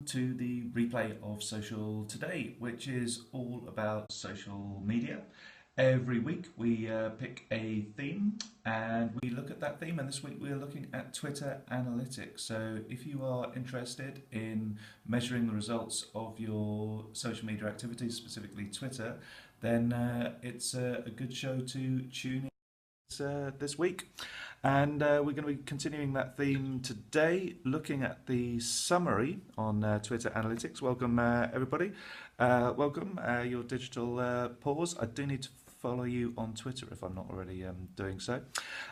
to the replay of Social Today, which is all about social media. Every week we pick a theme and we look at that theme, and this week we're looking at Twitter analytics. So if you are interested in measuring the results of your social media activities, specifically Twitter, then it's a good show to tune in this week. And we're going to be continuing that theme today, looking at the summary on Twitter analytics. Welcome, everybody. Welcome, your digital pause. I do need to follow you on Twitter if I'm not already doing so.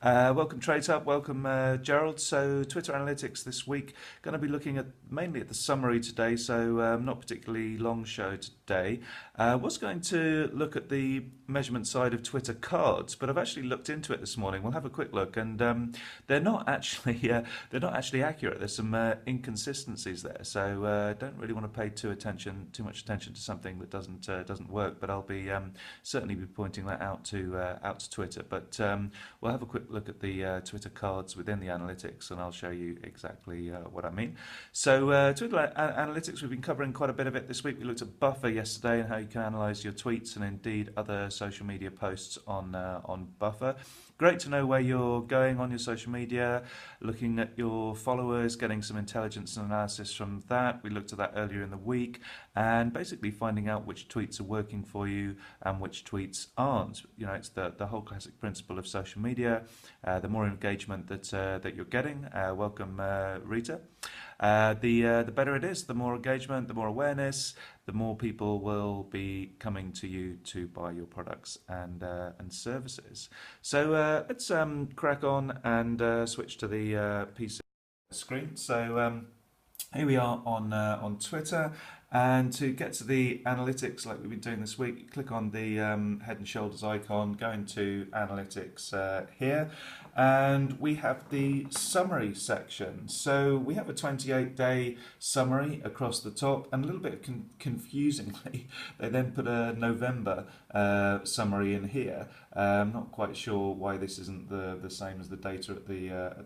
Welcome, Trade Hub. Welcome, Gerald. So, Twitter analytics this week. Going to be looking at mainly at the summary today, so not particularly long show today. Was going to look at the measurement side of Twitter cards, but I've actually looked into it this morning. We'll have a quick look, and they're not actually accurate. There's some inconsistencies there, so don't really want to pay too much attention to something that doesn't work. But I'll be certainly be pointing that out to Twitter. But we'll have a quick look at the Twitter cards within the analytics, and I'll show you exactly what I mean. So Twitter analytics, we've been covering quite a bit of it this week. We looked at Buffer yesterday and how you can analyze your tweets and indeed other social media posts on Buffer. Great to know where you're going on your social media, looking at your followers, getting some intelligence and analysis from that. We looked at that earlier in the week, and basically finding out which tweets are working for you and which tweets aren't. You know, it's the whole classic principle of social media. The more engagement that you're getting, welcome, Rita. The better it is, the more engagement, the more awareness, the more people will be coming to you to buy your products and services. So let's crack on and switch to the PC screen. So here we are on Twitter, and to get to the analytics like we've been doing this week, you click on the Head and Shoulders icon, go into analytics here, and we have the summary section. So we have a 28-day summary across the top, and a little bit confusingly, they then put a November summary in here. I'm not quite sure why this isn't the same as the data at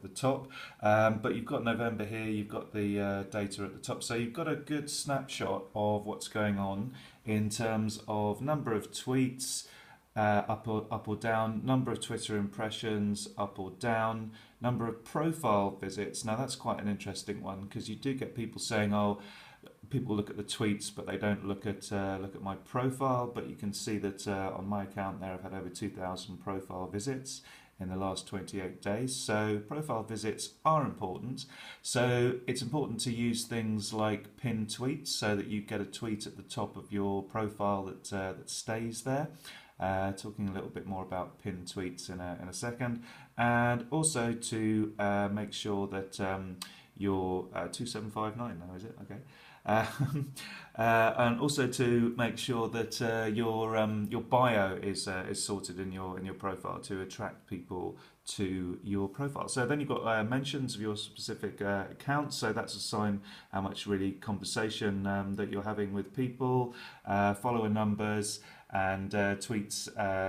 the top, but you've got November here, you've got the data at the top, so you've got a good snapshot of what's going on in terms of number of tweets, up or down, number of Twitter impressions, up or down, number of profile visits. Now that's quite an interesting one, because you do get people saying, oh, people look at the tweets but they don't look at my profile. But you can see that on my account there, I've had over 2,000 profile visits in the last 28 days. So profile visits are important. So it's important to use things like pinned tweets so that you get a tweet at the top of your profile that stays there. Talking a little bit more about pinned tweets in a second, and also to make sure that your 2759 now, is it? Okay. And also to make sure that your bio is sorted in your profile to attract people to your profile. So then you've got mentions of your specific account. So that's a sign how much really conversation that you're having with people, follower numbers, and tweets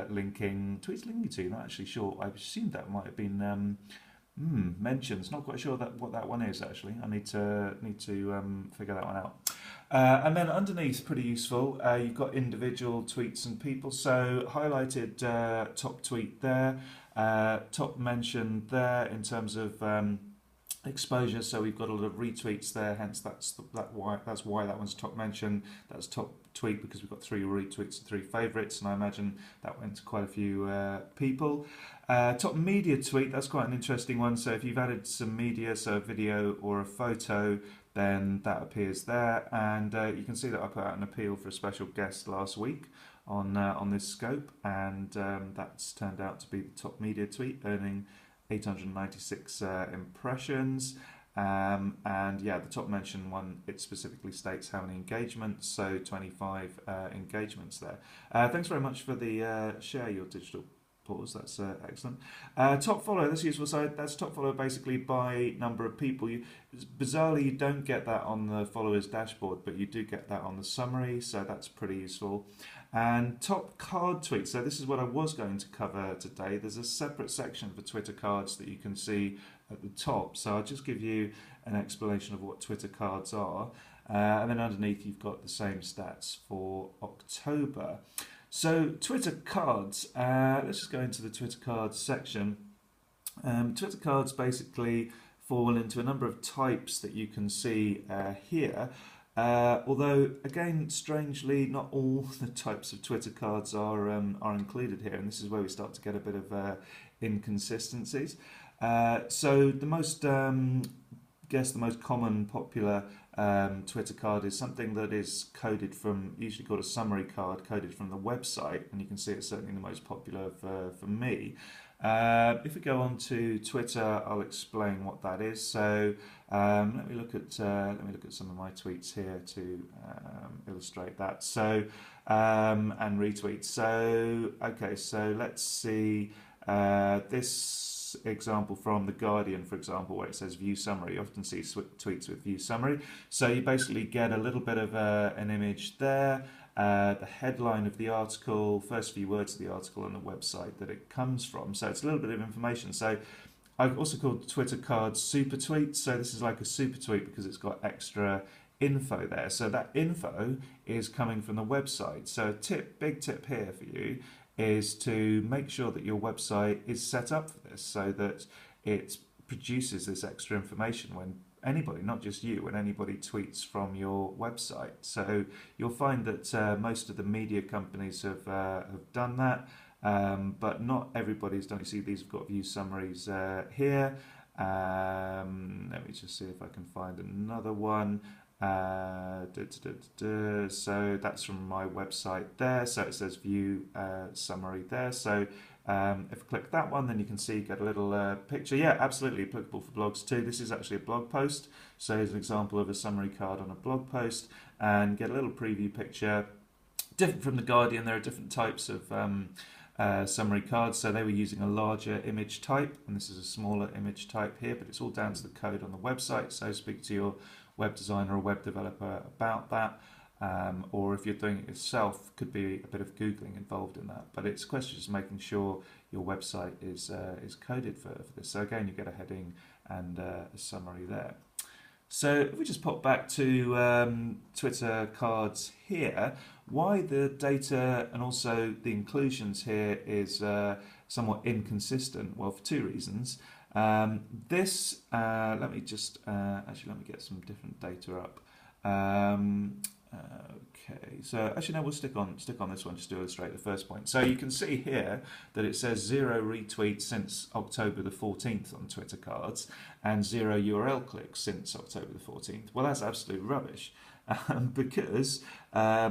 linking to. Not actually sure. I assumed that might have been mentions. Not quite sure what that one is actually. I need to figure that one out. And then underneath, pretty useful, you've got individual tweets and people. So highlighted top tweet there, top mention there in terms of exposure. So we've got a lot of retweets there. Hence that's why that one's top mention. That's top tweet because we've got 3 retweets and 3 favourites, and I imagine that went to quite a few people. Top media tweet, that's quite an interesting one. So if you've added some media, so a video or a photo, then that appears there. And you can see that I put out an appeal for a special guest last week on this scope, and that's turned out to be the top media tweet, earning 896 impressions. And yeah, the top mention one, it specifically states how many engagements, so 25 engagements there. Thanks very much for the share your digital pause, that's excellent. Top follow, that's useful. So that's top follow basically by number of people. Bizarrely, you don't get that on the followers dashboard, but you do get that on the summary, so that's pretty useful. And top card tweets, so this is what I was going to cover today. There's a separate section for Twitter cards that you can see at the top, so I'll just give you an explanation of what Twitter cards are. And then underneath you've got the same stats for October. So Twitter cards, let's just go into the Twitter cards section. Twitter cards basically fall into a number of types that you can see here. Although, again, strangely, not all the types of Twitter cards are included here, and this is where we start to get a bit of inconsistencies. So the most, the most common popular Twitter card is something that is coded from, usually called a summary card, coded from the website, and you can see it's certainly the most popular for me. If we go on to Twitter, I'll explain what that is. So let me look at some of my tweets here to illustrate that. So and retweets. So okay, so let's see this example from The Guardian, for example, where it says view summary. You often see tweets with view summary. So you basically get a little bit of an image there. The headline of the article, first few words of the article, and the website that it comes from. So it's a little bit of information. So I've also called Twitter cards super tweets. So this is like a super tweet because it's got extra info there. So that info is coming from the website. So big tip here for you is to make sure that your website is set up for this so that it produces this extra information when anybody, not just you, when anybody tweets from your website. So you'll find that most of the media companies have done that, but not everybody's done it. You see these have got view summaries here. Let me just see if I can find another one. So that's from my website there. So it says view summary there. So if I click that one, then you can see, get a little picture. Yeah, absolutely applicable for blogs too. This is actually a blog post. So here's an example of a summary card on a blog post, and get a little preview picture. Different from The Guardian, there are different types of summary cards. So they were using a larger image type, and this is a smaller image type here, but it's all down to the code on the website. So speak to your web designer or web developer about that. Or if you're doing it yourself, could be a bit of Googling involved in that. But it's a question of making sure your website is coded for this. So again, you get a heading and a summary there. So if we just pop back to Twitter cards here, why the data and also the inclusions here is somewhat inconsistent? Well, for two reasons. Let me just actually let me get some different data up. Okay, so actually no, we'll stick on this one just to illustrate the first point. So you can see here that it says 0 retweets since October the 14th on Twitter cards and 0 URL clicks since October the 14th. Well, that's absolute rubbish because a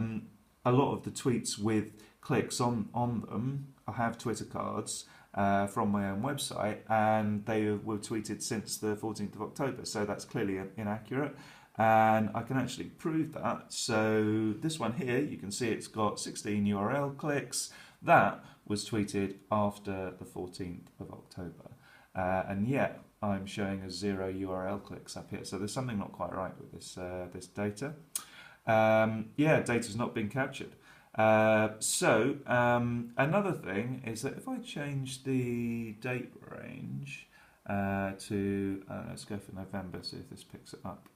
lot of the tweets with clicks on them have Twitter cards from my own website, and they were tweeted since the 14th of October, so that's clearly inaccurate. And I can actually prove that. So this one here, you can see it's got 16 URL clicks. That was tweeted after the 14th of October. And yet I'm showing a 0 URL clicks up here. So there's something not quite right with this this data. Yeah, data's not been captured. Another thing is that if I change the date range to, let's go for November, see if this picks it up.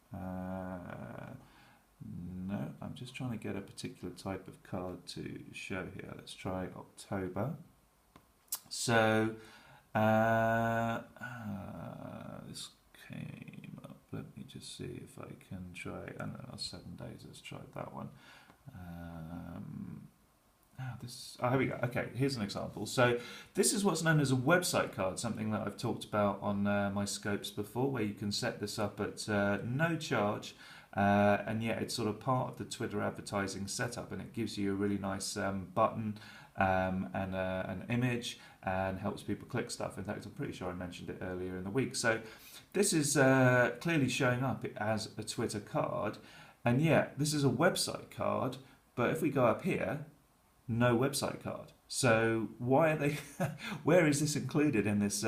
No, I'm just trying to get a particular type of card to show here. Let's try October. So this came up. Let me just see if I can try. I don't know, 7 days. Let's try that one. Here we go. Okay, here's an example. So this is what's known as a website card, something that I've talked about on my scopes before, where you can set this up at no charge, and yet it's sort of part of the Twitter advertising setup, and it gives you a really nice button and an image, and helps people click stuff. In fact, I'm pretty sure I mentioned it earlier in the week. So this is clearly showing up as a Twitter card, and yet this is a website card. But if we go up here, no website card. So why are they? Where is this included in this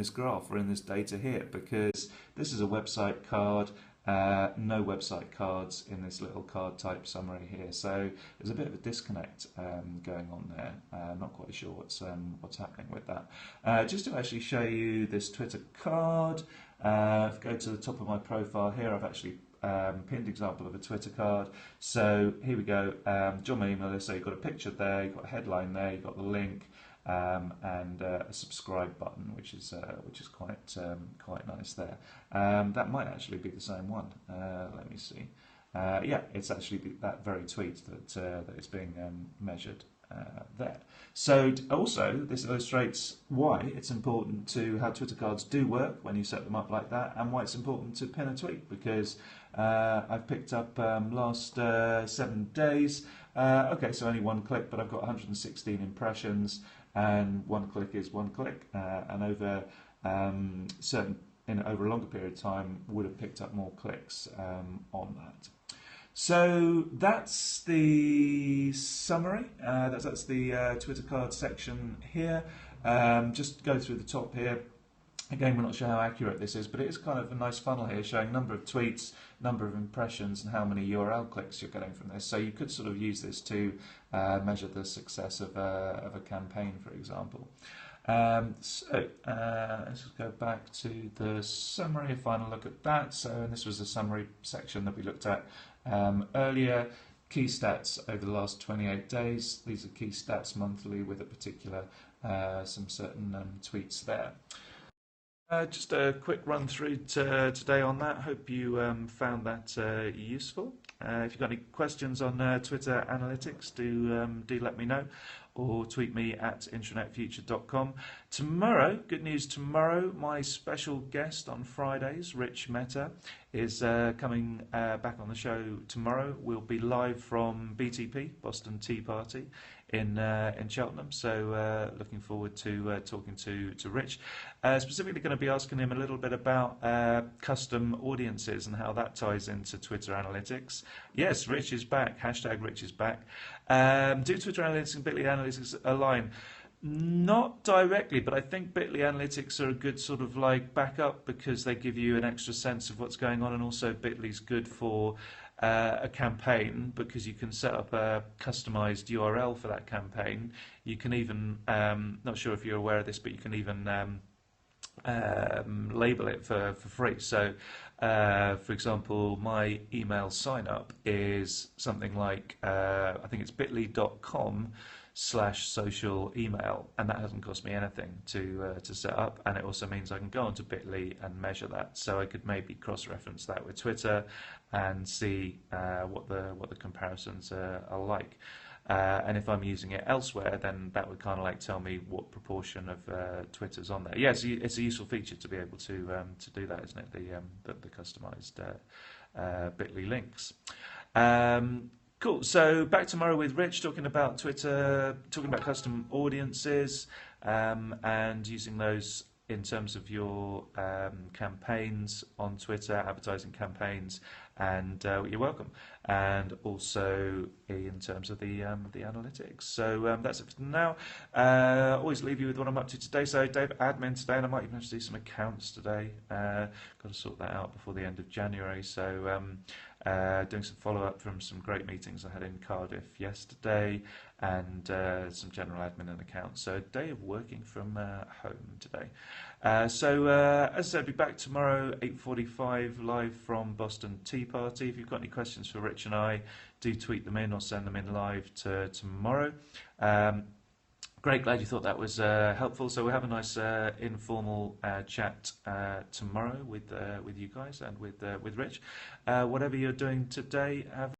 graph or in this data here? Because this is a website card, no website cards in this little card type summary here. So there's a bit of a disconnect going on there. I'm not quite sure what's happening with that. Just to actually show you this Twitter card, if I go to the top of my profile here, I've actually pinned example of a Twitter card. So here we go. Join my email list. So you've got a picture there, you've got a headline there, you've got the link, and a subscribe button, which is quite nice there. That might actually be the same one. Let me see. Yeah, it's actually that very tweet that is being measured there. So also, this illustrates why it's important to how Twitter cards do work when you set them up like that, and why it's important to pin a tweet, because I've picked up last 7 days. Okay, so only one click, but I've got 116 impressions, and one click is one click, and over over a longer period of time would have picked up more clicks on that. So that's the summary. That's the Twitter card section here. Just go through the top here. Again, we're not sure how accurate this is, but it is kind of a nice funnel here showing number of tweets, number of impressions, and how many URL clicks you're getting from this. So you could sort of use this to measure the success of a campaign, for example. Let's just go back to the summary, a final look at that. So, and this was the summary section that we looked at earlier. Key stats over the last 28 days. These are key stats monthly with a particular, some certain tweets there. Just a quick run through today on that. Hope you found that useful. If you've got any questions on Twitter analytics, do let me know, or tweet me at intranetfuture.com. Tomorrow, good news tomorrow, my special guest on Fridays, Rich Mehta, is coming back on the show tomorrow. We'll be live from BTP, Boston Tea Party, in Cheltenham. So looking forward to talking to Rich. Specifically going to be asking him a little bit about custom audiences and how that ties into Twitter analytics. Yes, Rich is back. Hashtag Rich is back. Do Twitter analytics and Bitly analytics align? Not directly, but I think Bitly analytics are a good sort of like backup, because they give you an extra sense of what's going on, and also Bitly's good for a campaign, because you can set up a customized URL for that campaign. You can even, not sure if you're aware of this, but you can even label it for free. So, for example, my email sign up is something like, I think it's bit.ly.com/social email, and that hasn't cost me anything to set up, and it also means I can go onto Bitly and measure that. So I could maybe cross-reference that with Twitter and see what the comparisons are like. And if I'm using it elsewhere, then that would kind of like tell me what proportion of Twitter's on there. Yeah, it's a useful feature to be able to do that, isn't it? The customized Bitly links. Cool. So back tomorrow with Rich, talking about Twitter, talking about custom audiences, and using those in terms of your campaigns on Twitter, advertising campaigns, and you're welcome. And also in terms of the analytics. So that's it for now. Always leave you with what I'm up to today. So Dave, admin today, and I might even have to do some accounts today. Got to sort that out before the end of January. So doing some follow-up from some great meetings I had in Cardiff yesterday, and some general admin and accounts. So a day of working from home today. So as I said, I'll be back tomorrow, 8:45, live from Boston Tea Party. If you've got any questions for Rich and I, do tweet them in or send them in live tomorrow. Great, glad you thought that was helpful. So we'll have a nice informal chat tomorrow with you guys and with Rich. Whatever you're doing today, have